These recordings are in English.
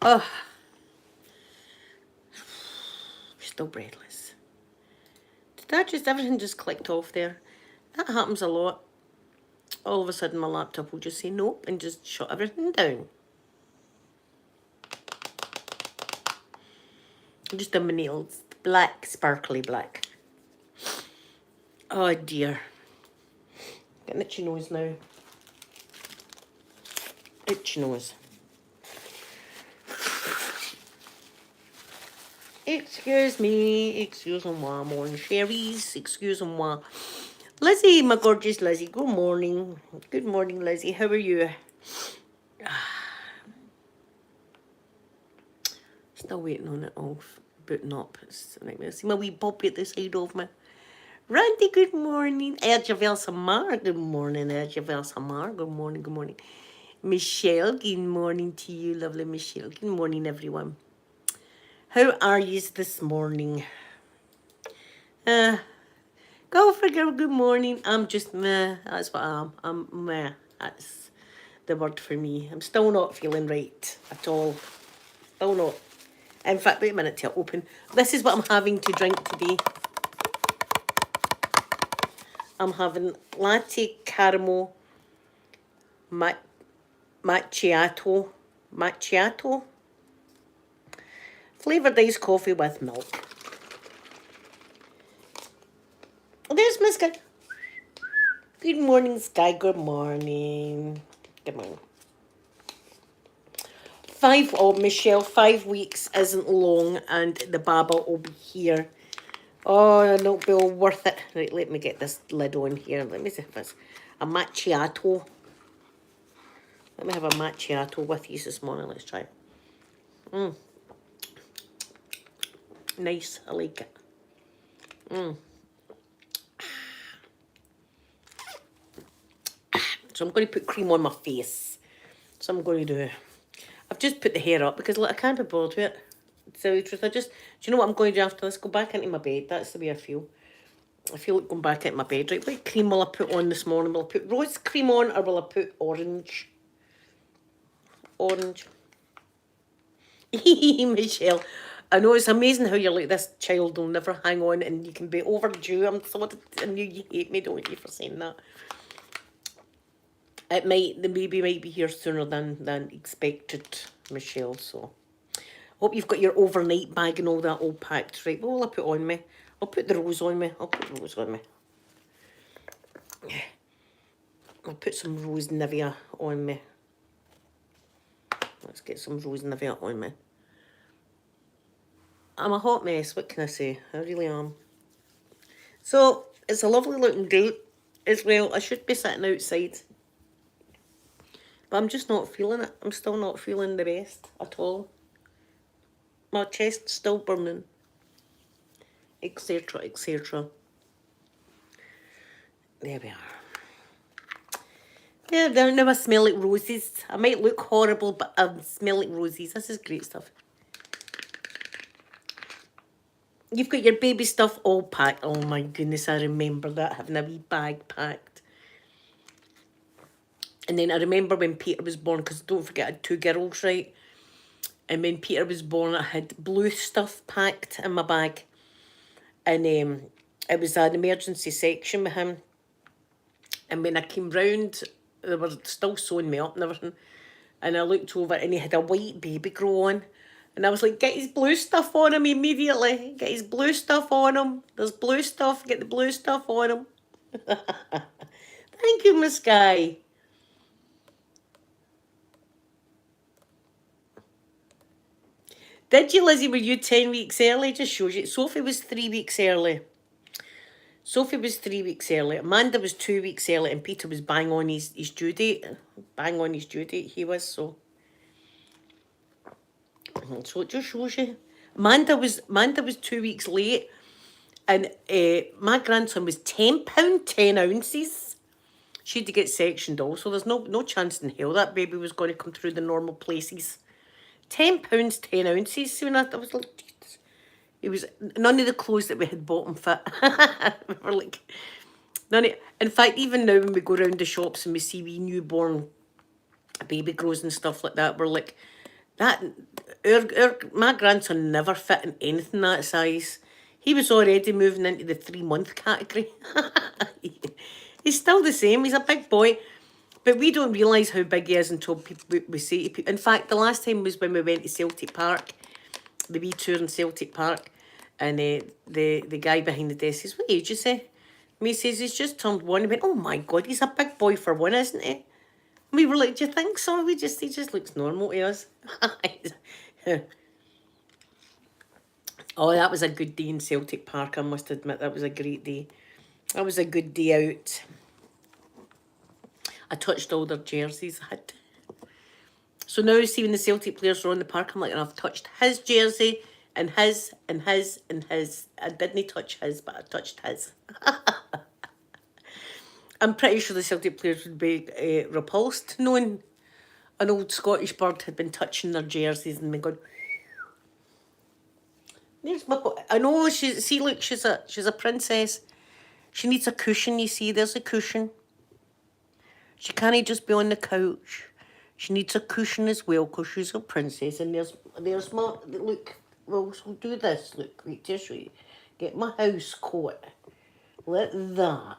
Oh, still breathless. Did that just, everything just clicked off there? That happens a lot. All of a sudden my laptop will just say nope and just shut everything down. Just done my nails. Black, sparkly black. Oh dear. Got an itchy nose now. Itchy nose. Excuse-moi, mon cherries, excuse-moi. Lizzie, my gorgeous Lizzie, good morning. Good morning, Lizzie, how are you? Still waiting on it all booting up. It's a nightmare. See my wee puppy at the side of me. Randy, good morning. Erjavel Samar, good morning. Erjavel Samar, good morning, good morning. Michelle, good morning to you, lovely Michelle. Good morning, everyone. How are you this morning? Go for girl, good morning. I'm just meh. That's what I am. I'm meh. That's the word for me. I'm still not feeling right at all. Still not. In fact, wait a minute till I open. This is what I'm having to drink today. I'm having latte caramel macchiato. Flavoured iced coffee with milk. Oh, there's my Sky. Good morning, Sky. Good morning. Good morning. Michelle, 5 weeks isn't long and the baba will be here. Oh, it'll be all worth it. Right, let me get this lid on here. Let me see if it's a macchiato. Let me have a macchiato with you this morning. Let's try it. Nice. I like it. So I'm going to put cream on my face. So I'm going to do. I've just put the hair up because look, I can't be bothered with it. So the truth, do you know what I'm going to do after this? Go back into my bed. That's the way I feel. I feel like going back into my bed. Right, what cream will I put on this morning? Will I put rose cream on or will I put orange? Orange. Michelle, I know it's amazing how you're like, this child will never hang on and you can be overdue. I knew you hate me, don't you, for saying that. The baby might be here sooner than expected, Michelle, so. Hope you've got your overnight bag and all that all packed. Right, what will I put on me? I'll put the rose on me. I'll put the rose on me. I'll put some rose Nivea on me. Let's get some rose Nivea on me. I'm a hot mess, what can I say? I really am. So, it's a lovely looking day as well. I should be sitting outside. But I'm just not feeling it. I'm still not feeling the best at all. My chest's still burning. Etc, etc. There we are. Yeah, now I smell like roses. I might look horrible, but I smell like roses. This is great stuff. You've got your baby stuff all packed. Oh my goodness, I remember that, having a wee bag packed. And then I remember when Peter was born, because don't forget I had 2 girls, right? And when Peter was born, I had blue stuff packed in my bag. And it was an emergency section with him. And when I came round, they were still sewing me up and everything. And I looked over and he had a white baby grow on. And I was like, get his blue stuff on him immediately. Get his blue stuff on him. There's blue stuff. Get the blue stuff on him. Thank you, Miss Guy. Did you, Lizzie? Were you 10 weeks early? Just shows you. Sophie was 3 weeks early. Sophie was 3 weeks early. Amanda was 2 weeks early. And Peter was bang on his due date. Bang on his due date, he was, so. So it just shows you. Amanda was 2 weeks late. And my grandson was £10, 10 ounces. She had to get sectioned also. There's no chance in hell that baby was going to come through the normal places. £10, 10 ounces. So I was like, Jesus. It was none of the clothes that we had bought him fit. We were like, none of, in fact, even now when we go around the shops and we see wee newborn baby grows and stuff like that, we're like, that My grandson never fit in anything that size. He was already moving into the 3-month category. He's still the same. He's a big boy. But we don't realise how big he is until we say to people. In fact, the last time was when we went to Celtic Park, the wee tour in Celtic Park, and the guy behind the desk says, "What age is he?" And he says, "He's just turned 1." He went, "Oh my God, he's a big boy for 1, isn't he?" And we were like, "Do you think so?" He just looks normal to us. Oh, that was a good day in Celtic Park, I must admit. That was a great day. That was a good day out. I touched all their jerseys. I had. So now, see, when the Celtic players are on the park, I'm like, and I've touched his jersey and his and his and his. I didn't touch his, but I touched his. I'm pretty sure the Celtic players would be repulsed knowing an old Scottish bird had been touching their jerseys and been going. There's my. I know see, look, she's a princess. She needs a cushion. You see, there's a cushion. She can't just be on the couch. She needs a cushion as well because she's a princess. And there's my, look, we'll do this. Look, wait to show you. Get my house coat. Like that.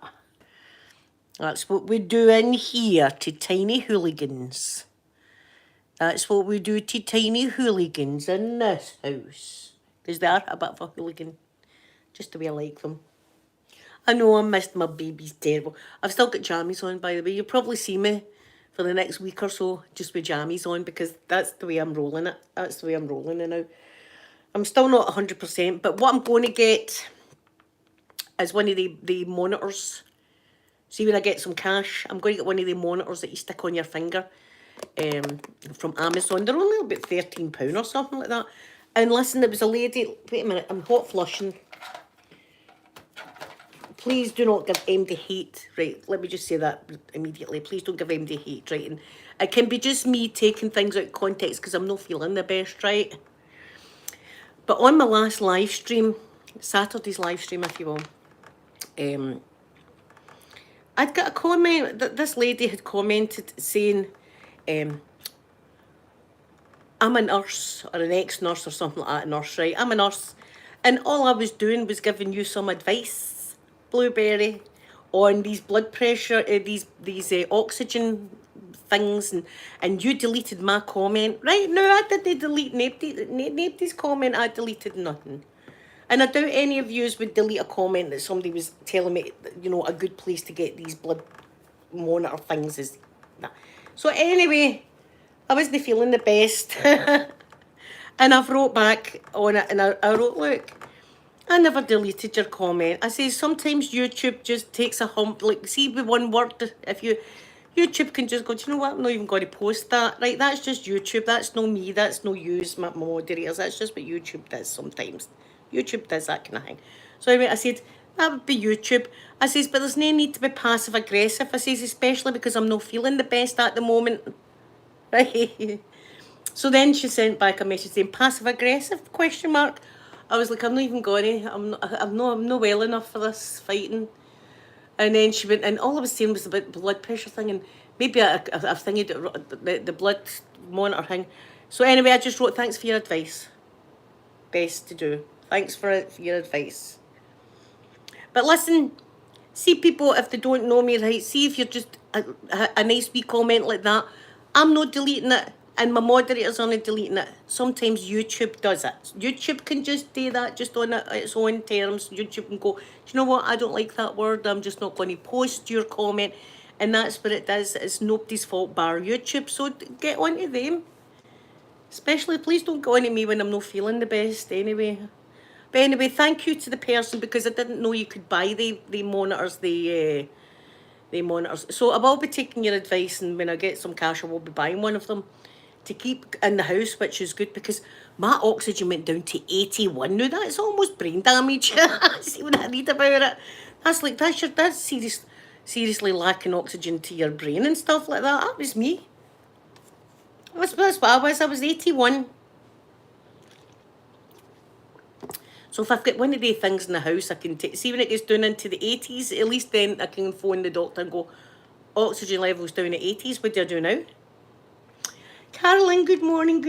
That's what we do in here to tiny hooligans. That's what we do to tiny hooligans in this house. Because they are a bit of a hooligan. Just the way I like them. I know I missed my baby's terrible. I've still got jammies on, by the way. You'll probably see me for the next week or so just with jammies on because that's the way I'm rolling it. That's the way I'm rolling it now. I'm still not 100%, but what I'm going to get is one of the monitors. See, when I get some cash, I'm going to get one of the monitors that you stick on your finger from Amazon. They're only about £13 or something like that. And listen, there was a lady... Wait a minute, I'm hot flushing. Please do not give MD hate, right? Let me just say that immediately. Please don't give MD hate, right? And it can be just me taking things out of context because I'm not feeling the best, right? But on my last live stream, Saturday's live stream, if you will, I'd got a comment that this lady had commented saying, I'm a nurse or an ex-nurse or something like that, a nurse, right? I'm a nurse. And all I was doing was giving you some advice, Blueberry, on these blood pressure, these oxygen things, and you deleted my comment. Right, no, I didn't delete nobody's comment. I deleted nothing. And I doubt any of you would delete a comment that somebody was telling me, you know, a good place to get these blood monitor things is that. So anyway, I wasn't feeling the best. And I've wrote back on it, and I wrote, look, I never deleted your comment. I say sometimes YouTube just takes a hump. Like, see, with one word, if YouTube can just go, do you know what, I'm not even going to post that. Right, that's just YouTube. That's no me. That's no use, my moderators. That's just what YouTube does sometimes. YouTube does that kind of thing. So anyway, I said, that would be YouTube. I says, but there's no need to be passive-aggressive. I says, especially because I'm not feeling the best at the moment. Right? So then she sent back a message saying, passive-aggressive, question mark. I was like, I'm not even going to, I'm not well enough for this fighting. And then she went, and all I was saying was about the blood pressure thing, and maybe I've thingied the blood monitor thing. So anyway, I just wrote, thanks for your advice. Best to do. Thanks for your advice. But listen, see people, if they don't know me, right, see if you're just a nice wee comment like that, I'm not deleting it. And my moderators aren't deleting it. Sometimes YouTube does it. YouTube can just do that just on its own terms. YouTube can go, do you know what, I don't like that word. I'm just not going to post your comment. And that's what it does. It's nobody's fault bar YouTube. So get onto them. Especially, please don't go on to me when I'm not feeling the best anyway. But anyway, thank you to the person because I didn't know you could buy the monitors, the monitors. So I will be taking your advice, and when I get some cash, I will be buying one of them to keep in the house, which is good because my oxygen went down to 81. Now that's almost brain damage. See what I read about it. That's like that's seriously lacking oxygen to your brain and stuff like that. That was me. That's what I was. I was 81. So if I've got one of the things in the house, I can see when it gets down into the 80s, at least then I can phone the doctor and go, oxygen levels down at 80s. What do I do now? Carolyn, good morning,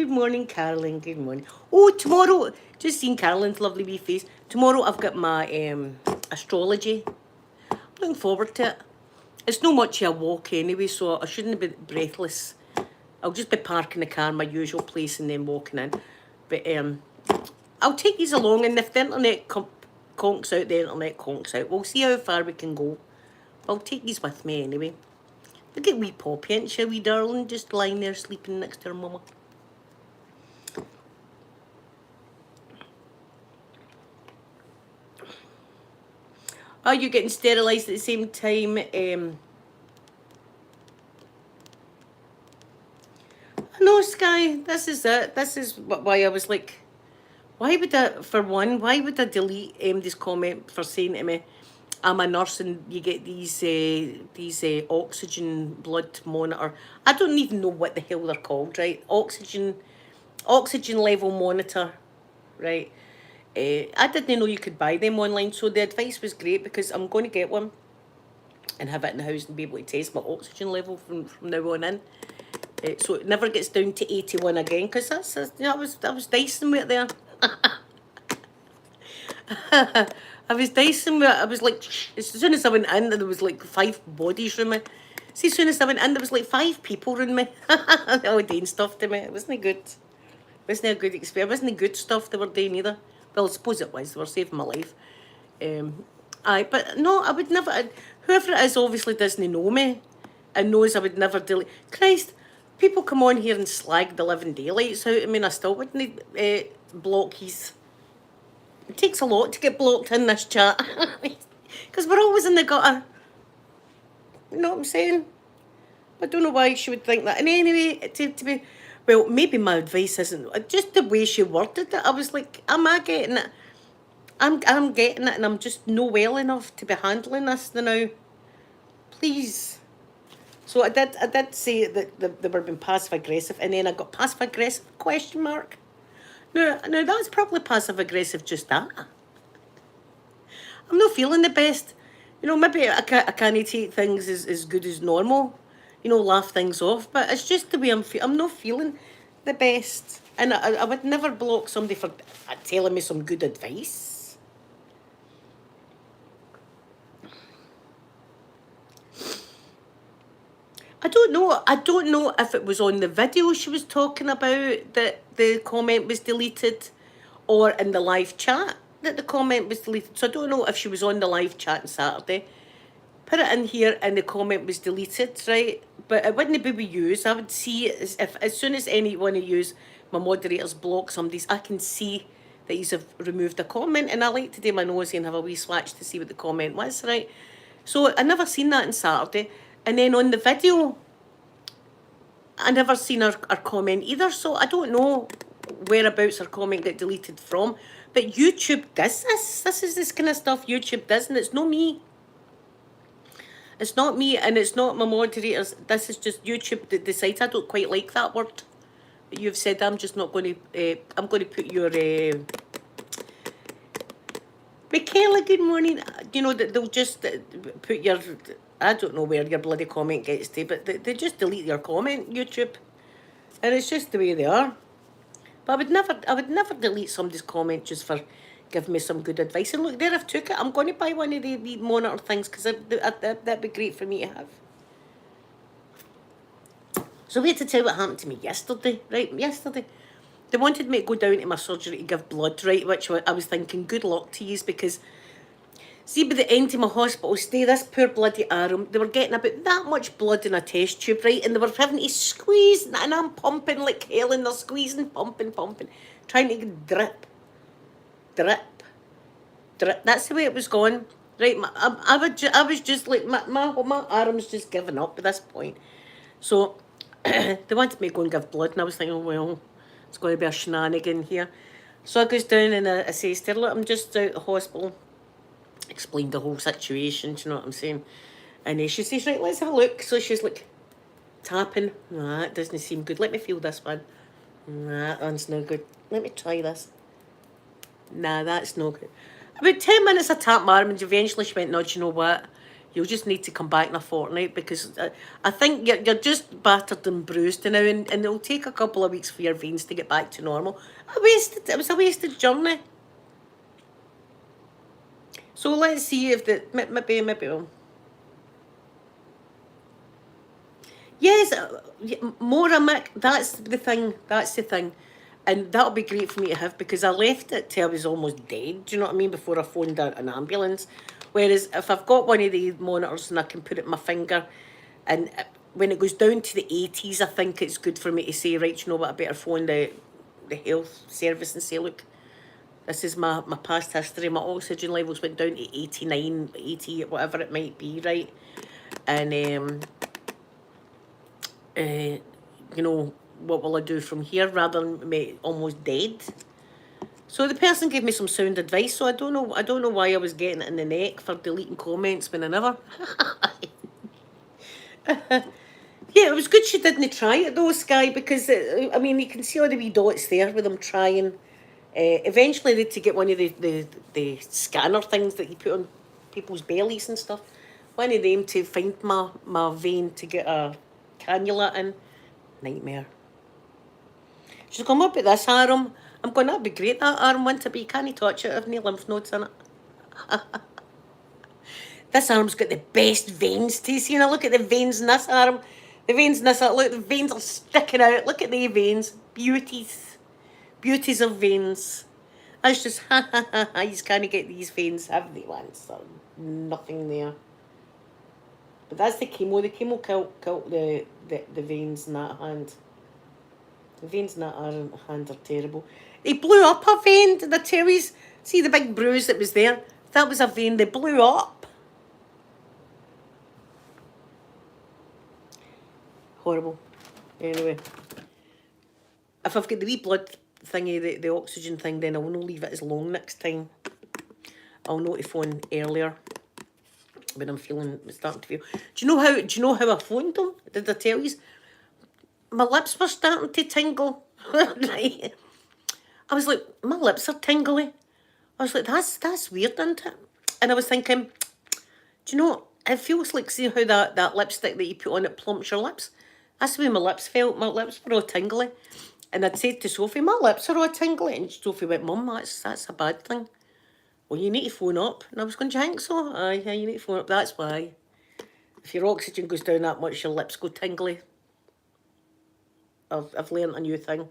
Carolyn, good morning. Oh, tomorrow, just seen Carolyn's lovely wee face. Tomorrow I've got my astrology. Looking forward to it. It's no much of a walk anyway, so I shouldn't be breathless. I'll just be parking the car in my usual place and then walking in. But I'll take these along, and if the internet conks out, the internet conks out. We'll see how far we can go. I'll take these with me anyway. Look at wee Poppy, ain't she, wee darling, just lying there sleeping next to her mama. Are you getting sterilised at the same time? No, Sky, this is it. This is why I was like, why would I, for one, why would I delete MD's comment for saying to me, I'm a nurse and you get these oxygen blood monitor. I don't even know what the hell they're called, right? Oxygen level monitor, right? I didn't know you could buy them online, so the advice was great because I'm going to get one and have it in the house and be able to test my oxygen level from now on in. So it never gets down to 81 again, because I was dicing with it there. I was dicing with it. I was like, as soon as I went in, there was like 5 bodies around me. See, as soon as I went in, there was like 5 people around me. They all doing stuff to me. It wasn't good. It wasn't a good experience. It wasn't good stuff they were doing either. Well, I suppose it was. They were saving my life. But no, I would never. Whoever it is obviously doesn't know me and knows I would never delete. Christ, people come on here and slag the living daylights out. I mean, I still wouldn't block his. It takes a lot to get blocked in this chat. Because we're always in the gutter. You know what I'm saying? I don't know why she would think that. And anyway, to be... Well, maybe my advice isn't... Just the way she worded it, I was like, am I getting it? I'm getting it, and I'm just no well enough to be handling this now. Please. So I did say that they were being passive-aggressive, and then I got passive-aggressive, ? No, that's probably passive-aggressive, just that. I'm not feeling the best. You know, maybe I can't take things as good as normal. You know, laugh things off. But it's just the way I'm not feeling the best. And I would never block somebody for telling me some good advice. I don't know if it was on the video she was talking about that the comment was deleted, or in the live chat that the comment was deleted. So I don't know if she was on the live chat on Saturday. Put it in here and the comment was deleted, right? But it wouldn't be with yous. I would see it if as soon as any one of yous, my moderators, block somebody's, I can see that yous have removed a comment, and I like to do my nosy and have a wee swatch to see what the comment was, right? So I never seen that on Saturday. And then on the video, I never seen her comment either, so I don't know whereabouts her comment got deleted from. But YouTube does this. This is this kind of stuff YouTube does, and it's not me. It's not me, and it's not my moderators. This is just YouTube that decides. I don't quite like that word that you've said. I'm just not going to... I'm going to put your... Michaela, good morning. You know, they'll just put your... I don't know where your bloody comment gets to, but they just delete your comment, YouTube. And it's just the way they are. But I would never delete somebody's comment just for giving me some good advice. And look, there I've took it. I'm going to buy one of the monitor things, because that'd be great for me to have. So wait to tell you what happened to me yesterday, right? Yesterday, they wanted me to go down to my surgery to give blood, right? Which I was thinking, good luck to you, because... See, by the end of my hospital stay, this poor bloody arm, they were getting about that much blood in a test tube, right? And they were having to squeeze, and I'm pumping like hell, and they're squeezing, pumping, trying to get drip. That's the way it was going, right? I was just like, my arm's just giving up at this point. So they wanted me to go and give blood, and I was thinking, oh, well, it's going to be a shenanigan here. So I goes down and I says to her, look, I'm just out of the hospital. Explained the whole situation, do you know what I'm saying? And she says, right, let's have a look. So she's like tapping. Nah, it doesn't seem good. Let me feel this one. Nah, that one's no good. Let me try this. Nah, that's no good. About 10 minutes I tapped my arm, and eventually she went, no, do you know what? You'll just need to come back in a fortnight because I think you're just battered and bruised now, and it'll take a couple of weeks for your veins to get back to normal. It was a wasted journey. So let's see if maybe. Yes, Maura Mick, that's the thing. That's the thing. And that'll be great for me to have because I left it till I was almost dead. Do you know what I mean? Before I phoned out an ambulance. Whereas if I've got one of the monitors and I can put it in my finger, and when it goes down to the 80s, I think it's good for me to say, right, you know what, I better phone the health service and say, look, this is my past history. My oxygen levels went down to 89, 80, whatever it might be, right? And you know, what will I do from here rather than me almost dead? So the person gave me some sound advice, so I don't know why I was getting it in the neck for deleting comments when I never. Yeah, it was good she didn't try it though, Sky, because I mean you can see all the wee dots there with them trying. Eventually they had to get one of the scanner things that you put on people's bellies and stuff. One of them to find my vein to get a cannula in. Nightmare. She's going, what about this arm? I'm going, that'd be great, that arm, wouldn't it? But you can't touch it, I have no lymph nodes in it. This arm's got the best veins, Stacey. Now look at the veins in this arm. The veins in this arm, look, the veins are sticking out. Look at the veins. Beauties. Beauties of veins. That's just, ha ha ha ha, you can't get these veins, have they, once? Nothing there. But that's the chemo. The chemo killed the veins in that hand. The veins in that hand are terrible. They blew up a vein, did I tell you? See the big bruise that was there? That was a vein. They blew up. Horrible. Anyway. If I've got the wee blood thingy, the oxygen thing, then I will not leave it as long next time. I'll know to phone earlier when I'm starting to feel. Do you know how I phoned them? Did I tell you? My lips were starting to tingle. Right. I was like, my lips are tingly. I was like, that's weird, isn't it? And I was thinking, do you know, it feels like, see how that lipstick that you put on it plumps your lips? That's the way my lips felt. My lips were all tingly. And I'd said to Sophie, my lips are all tingly. And Sophie went, Mum, that's a bad thing. Well, you need to phone up. And I was going, do you think so? Aye, yeah, you need to phone up. That's why. If your oxygen goes down that much, your lips go tingly. I've learned a new thing.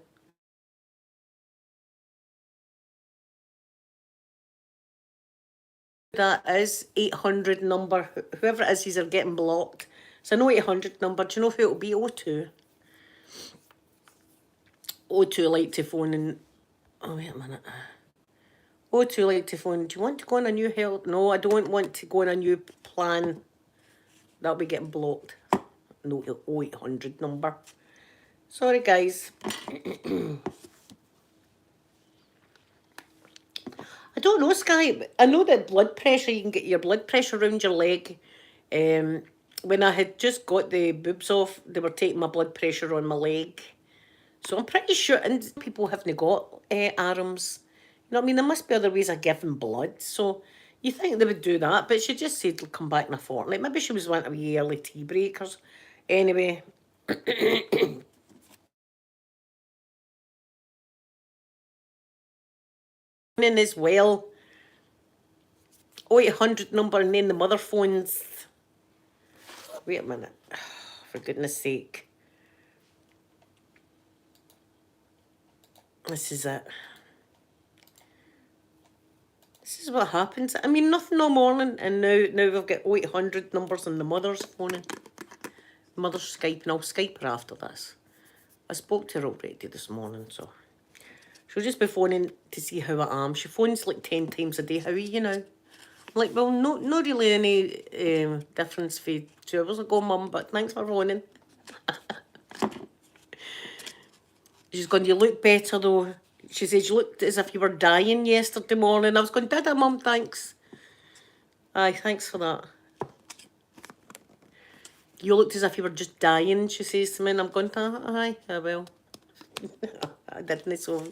That is 800 number. Whoever it is, these are getting blocked. So I know 800 number. Do you know who it'll be? O2. O2 like to phone and... Oh, wait a minute. O2 like to phone. Do you want to go on a new health? No, I don't want to go on a new plan. That'll be getting blocked. No, 0800 number. Sorry, guys. I don't know, Sky. I know that blood pressure, you can get your blood pressure around your leg. When I had just got the boobs off, they were taking my blood pressure on my leg. So I'm pretty sure, and people haven't got arms. You know what I mean? There must be other ways of giving blood. So you think they would do that, but she just said, come back in a fortnight. Maybe she was wanting a wee early tea breakers. Anyway. In as well. 0800 number and then the mother phones. Wait a minute. For goodness sake. This is it. This is what happens. I mean, nothing all morning, and now we've got 0800 numbers and the mother's phoning. Mother's Skype, and I'll Skype her after this. I spoke to her already this morning, so she'll just be phoning to see how I am. She phones like 10 times a day. How are you now? I'm like, well, not really any difference for 2 hours ago, Mum, but thanks for phoning. She's going, you look better though. She says, you looked as if you were dying yesterday morning. I was going, did I, Mum? Thanks. Aye, thanks for that. You looked as if you were just dying, she says to me, and I'm going, aye, I will. I didn't, so...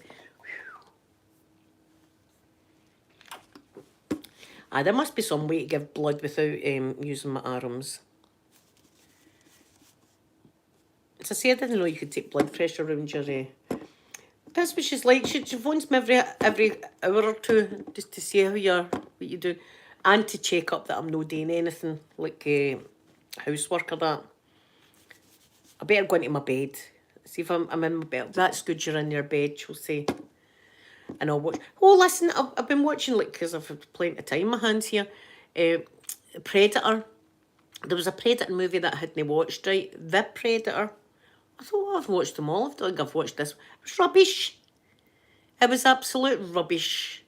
Ah, there must be some way to give blood without using my arms. As I say, I didn't know you could take blood pressure around your... That's what she's like. She phones me every hour or two just to see what you do. And to check up that I'm not doing anything like housework or that. I better go into my bed. See if I'm in my bed. That's good, you're in your bed, she'll say. And I'll watch. Oh, listen, I've been watching, like, because I've had plenty of time in my hands here. Predator. There was a Predator movie that I hadn't watched, right? The Predator. I thought, oh, I've watched them all. I don't think I've watched this. It was rubbish. It was absolute rubbish.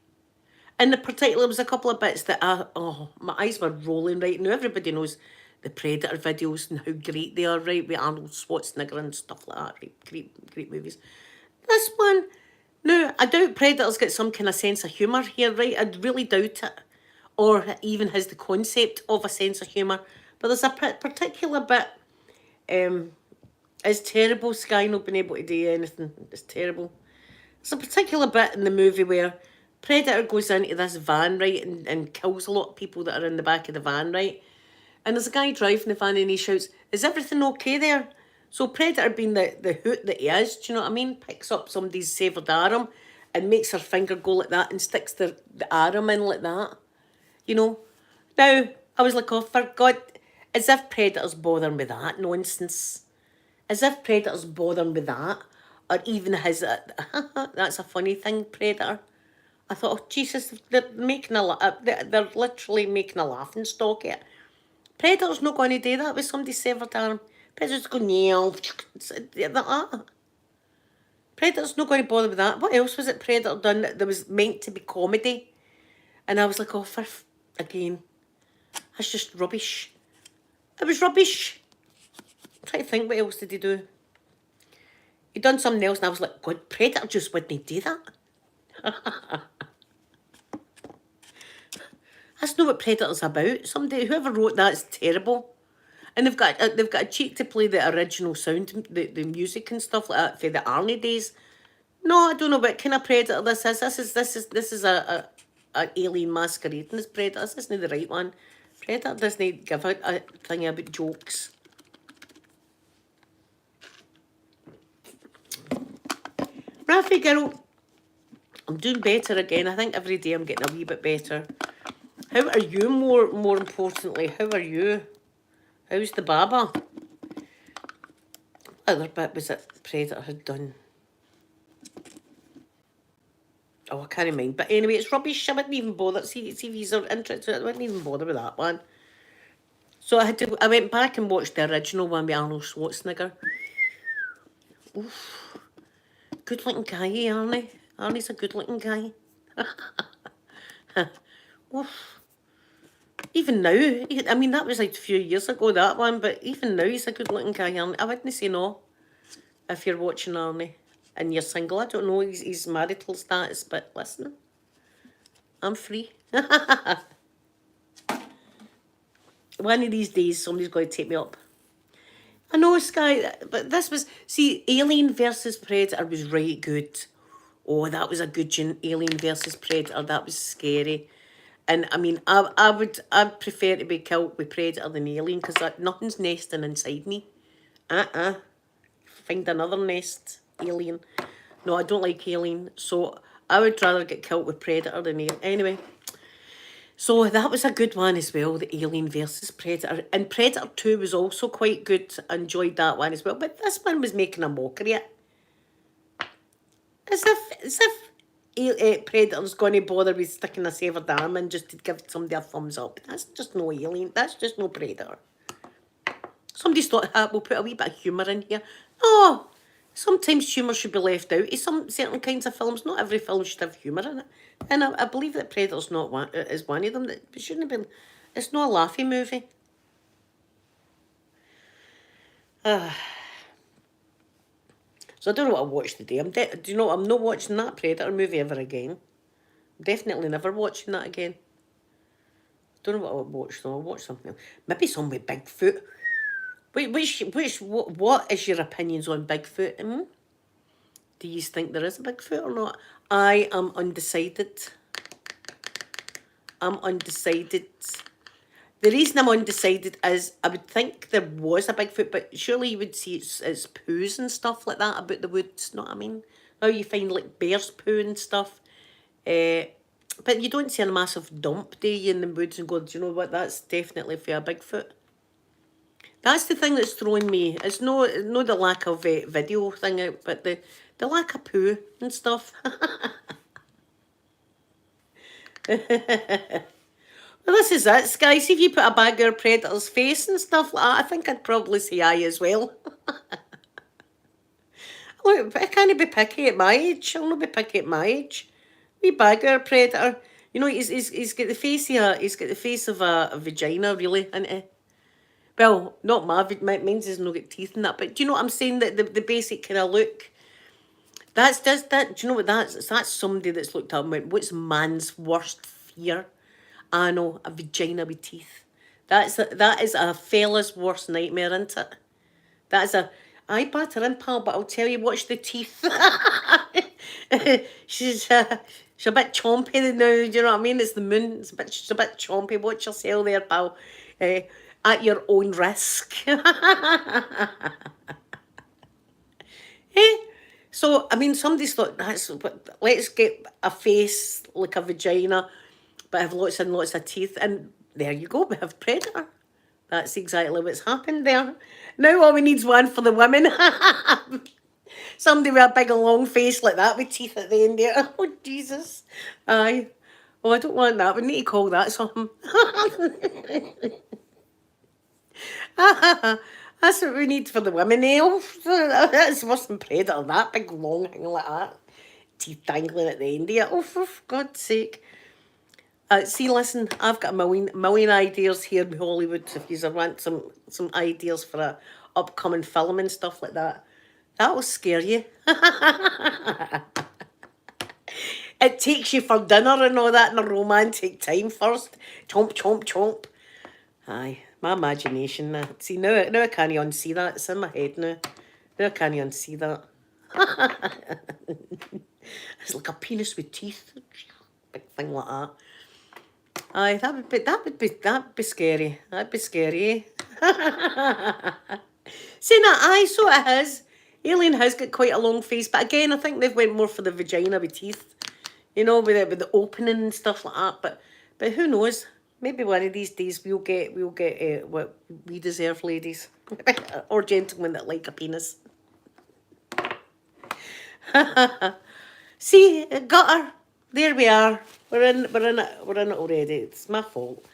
In the particular, there was a couple of bits that my eyes were rolling right now. Everybody knows the Predator videos and how great they are, right? With Arnold Schwarzenegger and stuff like that, right? Great movies. This one, no, I doubt Predator's got some kind of sense of humour here, right? I really doubt it. Or even has the concept of a sense of humour. But there's a particular bit, it's terrible, Sky not being able to do anything. It's terrible. There's a particular bit in the movie where Predator goes into this van, right, and kills a lot of people that are in the back of the van, right? And there's a guy driving the van and he shouts, "Is everything okay there?" So Predator, being the hoot that he is, do you know what I mean, picks up somebody's severed arm and makes her finger go like that and sticks the arm in like that. You know? Now, I was like, oh, for God, as if Predator's bothering with that nonsense. As if Predator's bothering with that. Or even his, that's a funny thing, Predator. I thought, oh, Jesus, they're making they're literally making a laughing stock at it. Predator's not going to do that with somebody's severed arm. Predator's going, yeah, Predator's not going to bother with that. What else was it Predator done that was meant to be comedy? And I was like, oh, again, that's just rubbish. It was rubbish. I'm trying to think, what else did he do? He done something else and I was like, God, Predator just wouldn't do that. That's not what Predator's about. Whoever wrote that's terrible. And they've got a cheek to play the original sound, the music and stuff like that for the Arnie days. No, I don't know what kind of Predator this is. This is a alien masquerading as Predator. This isn't the right one. Predator doesn't give a thing about jokes. Raffy girl, I'm doing better again. I think every day I'm getting a wee bit better. How are you, more importantly? How are you? How's the baba? What other bit was it Predator had done? Oh, I can't mind. But anyway, it's rubbish. I wouldn't even bother. See if he's interested. I wouldn't even bother with that one. So I went back and watched the original one with Arnold Schwarzenegger. Oof. Good looking guy, Arnie. Arnie's a good looking guy. Oof. Even now, I mean, that was like a few years ago, that one, but even now he's a good looking guy, Arnie. I wouldn't say no if you're watching Arnie and you're single. I don't know his marital status, but listen, I'm free. One of these days, somebody's going to take me up. I know, Sky, but this was... See, Alien versus Predator was right good. Oh, that was a good Alien versus Predator. That was scary. And, I mean, I'd prefer to be killed with Predator than Alien because nothing's nesting inside me. Find another nest, Alien. No, I don't like Alien. So, I would rather get killed with Predator than Alien. Anyway... So that was a good one as well, the Alien versus Predator. And Predator 2 was also quite good. I enjoyed that one as well. But this one was making a mockery of it. As if Predator's going to bother with sticking a severed arm in just to give somebody a thumbs up. That's just no Alien. That's just no Predator. Somebody's thought, we'll put a wee bit of humour in here. No! Sometimes humour should be left out of some certain kinds of films. Not every film should have humour in it. And I believe that Predator's is one of them. That shouldn't have been. It's not a laughy movie. So I don't know what I watched today. Do you know, I'm not watching that Predator movie ever again. I'm definitely never watching that again. Don't know what I'll watch though. I'll watch something else. Maybe some with Bigfoot. What is your opinions on Bigfoot? Do you think there is a Bigfoot or not? I am undecided. I'm undecided. The reason I'm undecided is I would think there was a Bigfoot, but surely you would see its poos and stuff like that about the woods, know what I mean? Now you find like bear's poo and stuff. But you don't see a massive dump, do you, in the woods and go, do you know what, that's definitely for a Bigfoot. That's the thing that's throwing me. It's no the lack of video thing out, but the lack of poo and stuff. Well, this is it, Sky. See if you put a bag of a predator's face and stuff like that, I think I'd probably say aye as well. Look, I can't be picky at my age. I'll not be picky at my age. Wee bag of a predator. You know, he's got the face of a vagina, really, isn't he? Well, not mine's has not got teeth in that, but do you know what I'm saying? That the basic kind of look. Do you know what that's somebody that's looked up and went, what's man's worst fear? I know, a vagina with teeth. That is a fella's worst nightmare, isn't it? That is a I batter in, pal, but I'll tell you, watch the teeth. she's she's a bit chompy now, do you know what I mean? It's the moon, she's a bit chompy. Watch yourself there, pal. At your own risk. Eh? So, I mean, somebody's thought, let's get a face like a vagina, but have lots and lots of teeth. And there you go, we have predator. That's exactly what's happened there. Now all we need is one for the women. Somebody with a big long face like that with teeth at the end there. Oh, Jesus. Aye. Oh, I don't want that. We need to call that something. That's what we need for the women, eh? That's worse than predator, that big long thing like that. Teeth dangling at the end of it. Oh, for God's sake. See, listen, I've got a million ideas here in Hollywood. If you want some ideas for a upcoming film and stuff like that, that will scare you. It takes you for dinner and all that in a romantic time first. Chomp, chomp, chomp. Aye, my imagination. See, now I can't unsee that. It's in my head now. Now I can't unsee that. It's like a penis with teeth. Big thing like that. Aye, that'd be scary. That'd be scary. Saying that, aye, so it has. Alien has got quite a long face, but again, I think they've went more for the vagina with teeth. You know, with the opening and stuff like that. But who knows? Maybe one of these days we'll get what we deserve, ladies, or gentlemen that like a penis. See, got her. There we are. We're in it already. It's my fault.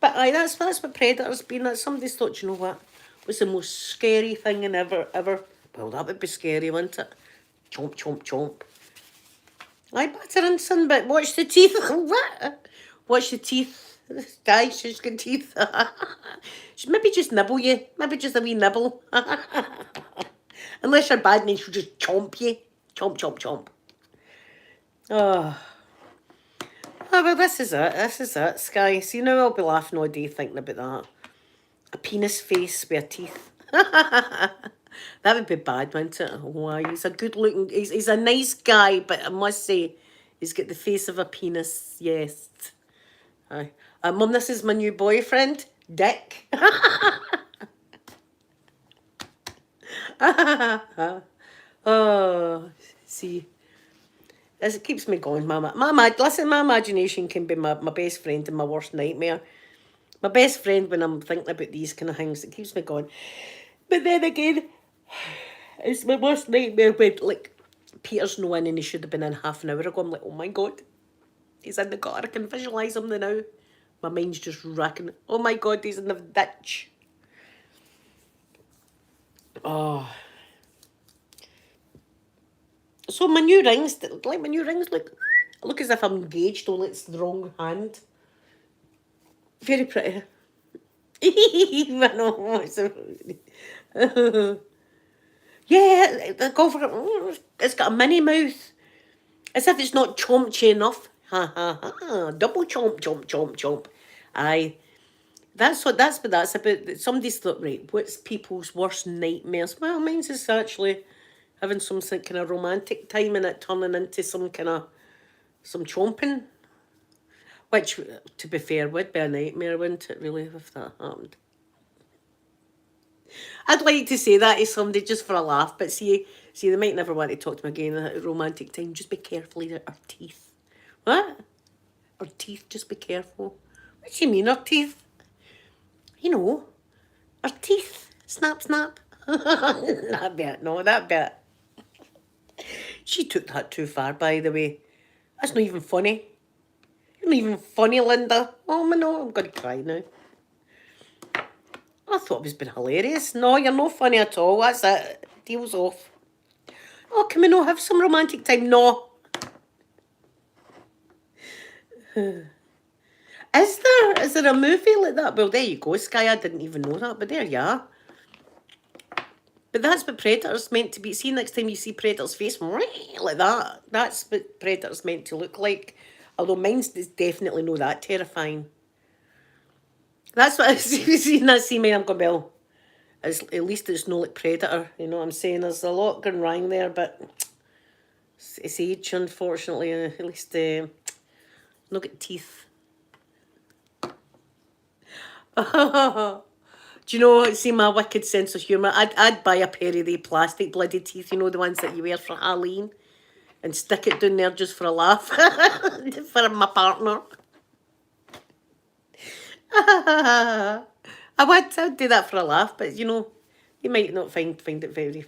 But aye, that's what predators been. That somebody's thought, you know what? What's the most scary thing in ever? Well, that would be scary, wouldn't it? Chomp, chomp, chomp. I batter in, son, but watch the teeth. What? Watch the teeth. Guys, she's got teeth. Maybe just nibble you. Maybe just a wee nibble. Unless you're bad and she'll just chomp you. Chomp, chomp, chomp. Oh. Oh, well, this is it, Sky. See, now I'll be laughing all day thinking about that. A penis face with teeth. That would be bad, wouldn't it? Oh, he's a good looking, he's a nice guy, but I must say, he's got the face of a penis, yes. Aye. Mum, this is my new boyfriend, Dick. Oh, see. As it keeps me going, listen, my imagination can be my best friend and my worst nightmare. My best friend when I'm thinking about these kind of things, it keeps me going. But then again, it's my worst nightmare when, like, Peter's no in and he should have been in half an hour ago. I'm like, oh my God, he's in the gutter. I can visualise him now. My mind's just racking. Oh my God, he's in the ditch. Oh. So my new rings, look as if I'm engaged, only it's the wrong hand. Very pretty. I know. Yeah, go for it. It's got a mini mouth. As if it's not chompy enough. Ha ha ha. Double chomp, chomp, chomp, chomp. Aye. That's what that's about. Somebody's thought, right, what's people's worst nightmares? Well, mine's is actually having some kind of romantic time and it turning into some kind of some chomping, which, to be fair, would be a nightmare, wouldn't it, really, if that happened? I'd like to say that to somebody just for a laugh, but see, they might never want to talk to me again at a romantic time. Just be careful of our teeth. What? Our teeth, just be careful. What do you mean, our teeth? You know, our teeth. Snap, snap. That bit, no, that bit. She took that too far, by the way. That's not even funny. You're not even funny, Linda. Oh, no, I'm going to cry now. I thought it was been hilarious. No, you're not funny at all. That's it. Deal's off. Oh, can we not have some romantic time? No. Is there? Is there a movie like that? Well, there you go, Sky. I didn't even know that, but there you are. But that's what Predator's meant to be. See, next time you see Predator's face, like that, that's what Predator's meant to look like. Although mine's definitely not that terrifying. That's what I see that scene, I'm going, well, at least it's not like Predator, you know what I'm saying? There's a lot going wrong there, but it's age, unfortunately. At least not got teeth. Do you know, see my wicked sense of humour? I'd buy a pair of the plastic bloody teeth, you know, the ones that you wear for Halloween, and stick it down there just for a laugh for my partner. I'd do that for a laugh, but you know, they might not find it very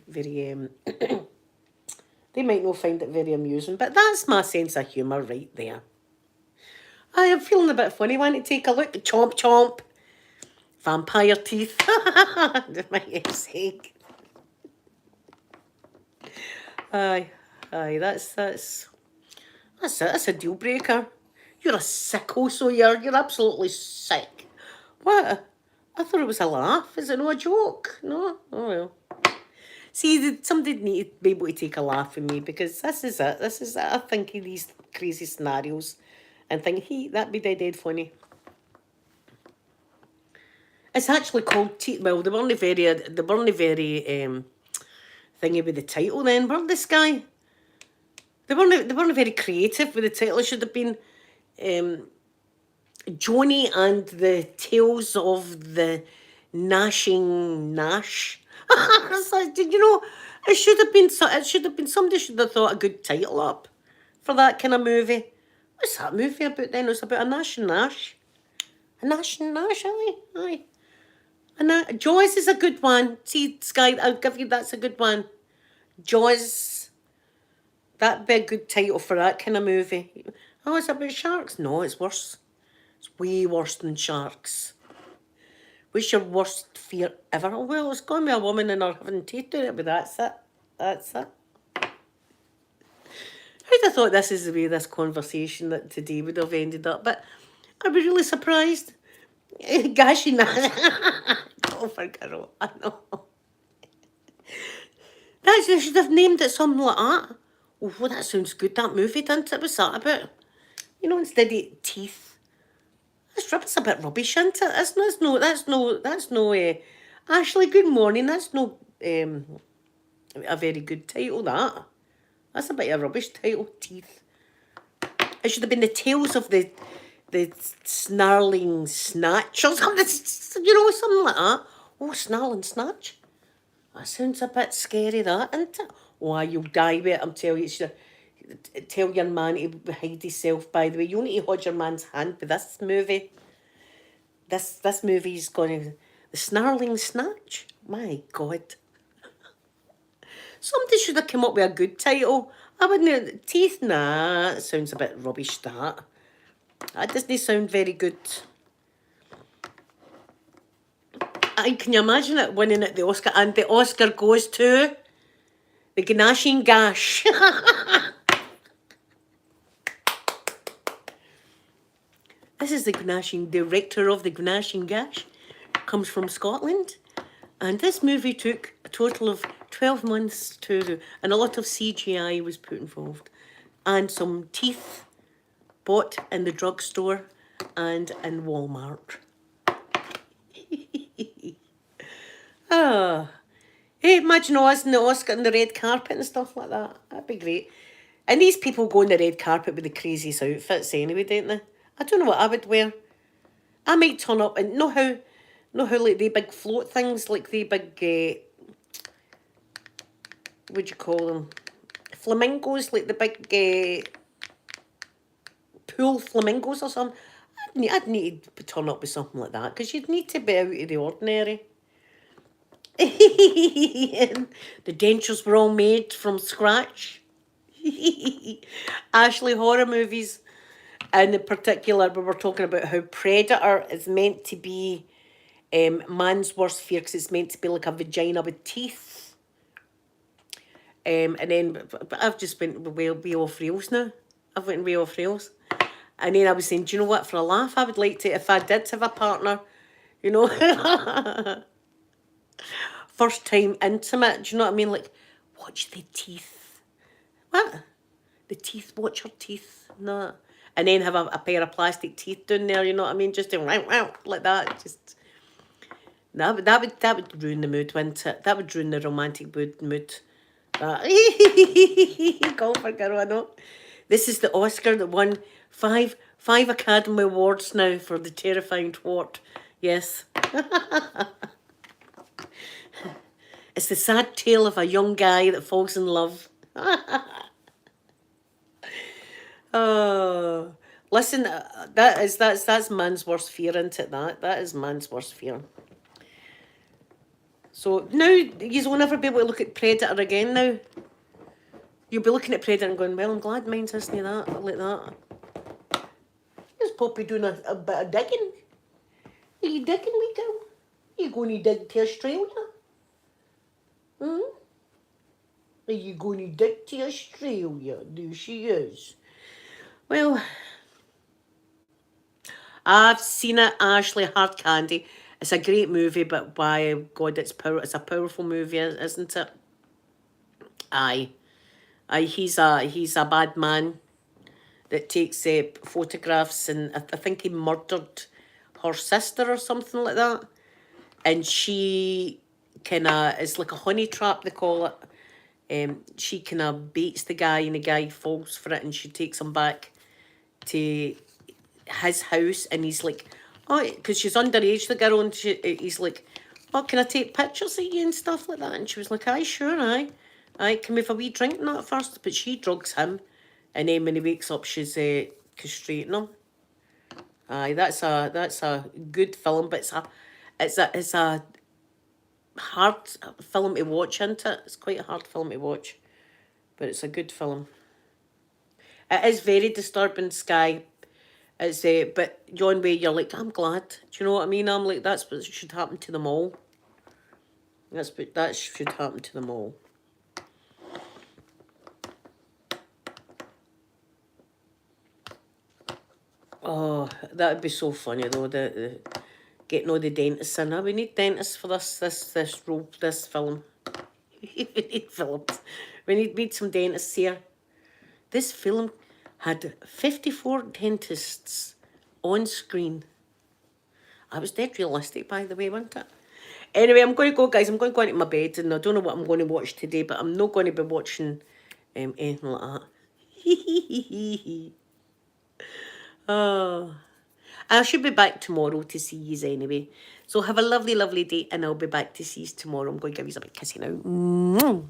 they might not find it very amusing, but that's my sense of humour right there. I am feeling a bit funny. Want to take a look? Chomp chomp. Vampire teeth. For my sake. Aye, that's it. That's a deal breaker. You're a sicko, so you're absolutely sick. What? I thought it was a laugh. Is it not a joke? No? Oh well. See, somebody need to be able to take a laugh from me, because this is it. I think of these crazy scenarios and think, hey, that'd be dead funny. It's actually called teeth. Well, they weren't very thingy with the title then, weren't they, Sky? They weren't very creative with the title. It should have been Joni and the Tales of the Gnashing Gnash. Did you know? It should have been. Somebody should have thought a good title up for that kind of movie. What's that movie about then? It's about a Nash and Nash. A Nash and Nash, aye. And Jaws is a good one. See, Sky, I'll give you that's a good one. Jaws. That'd be a good title for that kind of movie. Oh, it's about sharks? No, it's worse. It's way worse than sharks. What's your worst fear ever? Oh, well, it's going to be a woman and her having teeth in it, but that's it. That's it. Who'd have thought this is the way this conversation that today would have ended up? But I'd be really surprised. Gashy man. Oh, for girl, I know. They should have named it something like that. Oh, well, that sounds good, that movie, didn't it? What's that about? You know, instead of teeth. That's a bit rubbish, isn't it? That's no, Ashley, good morning. That's no, a very good title, that. That's a bit of a rubbish title, teeth. It should have been the Tales of the Snarling Snatch or something, you know, something like that. Oh, Snarling Snatch. That sounds a bit scary, that, isn't it? Oh, you'll die with it, I'm telling you. Tell your man to hide himself, by the way. You need to hold your man's hand with this movie. This movie's going to... The Snarling Snatch? My God. Somebody should have come up with a good title. I wouldn't... Teeth? Nah, it sounds a bit rubbish, that. That doesn't sound very good. Can you imagine it winning at the Oscar? And the Oscar goes to the Gnashing Gash. This is the Gnashing director of the Gnashing Gash. Comes from Scotland. And this movie took a total of 12 months to do. And a lot of CGI was put involved. And some teeth bought in the drugstore and in Walmart. Hey, imagine Oz and the Oscar and the red carpet and stuff like that. That'd be great. And these people go on the red carpet with the craziest outfits anyway, don't they? I don't know what I would wear. I might turn up and know how like the big float things, like the big, what do you call them? Flamingos, like the big pool flamingos or something. I'd need to turn up with something like that because you'd need to be out of the ordinary. The dentures were all made from scratch. Ashley, horror movies. And in particular, we were talking about how Predator is meant to be man's worst fear because it's meant to be like a vagina with teeth. And then I've just went way off rails now. I've went way off rails. And then I was saying, do you know what? For a laugh, I would like to, if I did have a partner, you know, first time intimate, do you know what I mean? Like, watch the teeth. What? The teeth, watch her teeth. No. And then have a pair of plastic teeth down there, you know what I mean? Just doing wow, like that. Just that would ruin the mood, wouldn't it? That would ruin the romantic mood. Golfer girl, I know. This is the Oscar that won five Academy Awards now for The Terrifying Twat. Yes. It's the sad tale of a young guy that falls in love. Oh, listen, that's man's worst fear, isn't it? That is man's worst fear. So now you will never be able to look at Predator again. Now you'll be looking at Predator and going, "Well, I'm glad mine's isn't that like that." There's Poppy doing a bit of digging. Are you digging, wee girl? Are you going to dig to Australia? Hmm? Are you going to dig to Australia? There she is. Well, I've seen it, Ashley. Hard Candy. It's a great movie, but by God, it's a powerful movie, isn't it? Aye, he's a bad man that takes photographs, and I think he murdered her sister or something like that. And she kind of, it's like a honey trap, they call it. She kind of baits the guy, and the guy falls for it, and she takes him back to his house, and he's like, oh, because she's underage, the girl, and he's like, oh, can I take pictures of you and stuff like that? And she was like, aye, sure, aye. Aye, can we have a wee drink and that first? But she drugs him, and then when he wakes up, she's castrating him. Aye, that's a good film, but it's a hard film to watch, isn't it? It's quite a hard film to watch, but it's a good film. It is very disturbing, Sky. It's but John Way, you're like, I'm glad. Do you know what I mean? I'm like, that's what should happen to them all. That should happen to them all. Oh, that would be so funny though. The getting all the dentists in. We need dentists for this role, this film. We need films. We need some dentists here. This film had 54 dentists on screen. I was dead realistic, by the way, wasn't it? Anyway, I'm going to go, guys. I'm going to go into my bed, and I don't know what I'm going to watch today, but I'm not going to be watching anything like that. Oh, I should be back tomorrow to see yous anyway. So have a lovely, lovely day, and I'll be back to see yous tomorrow. I'm going to give yous a big kissy now.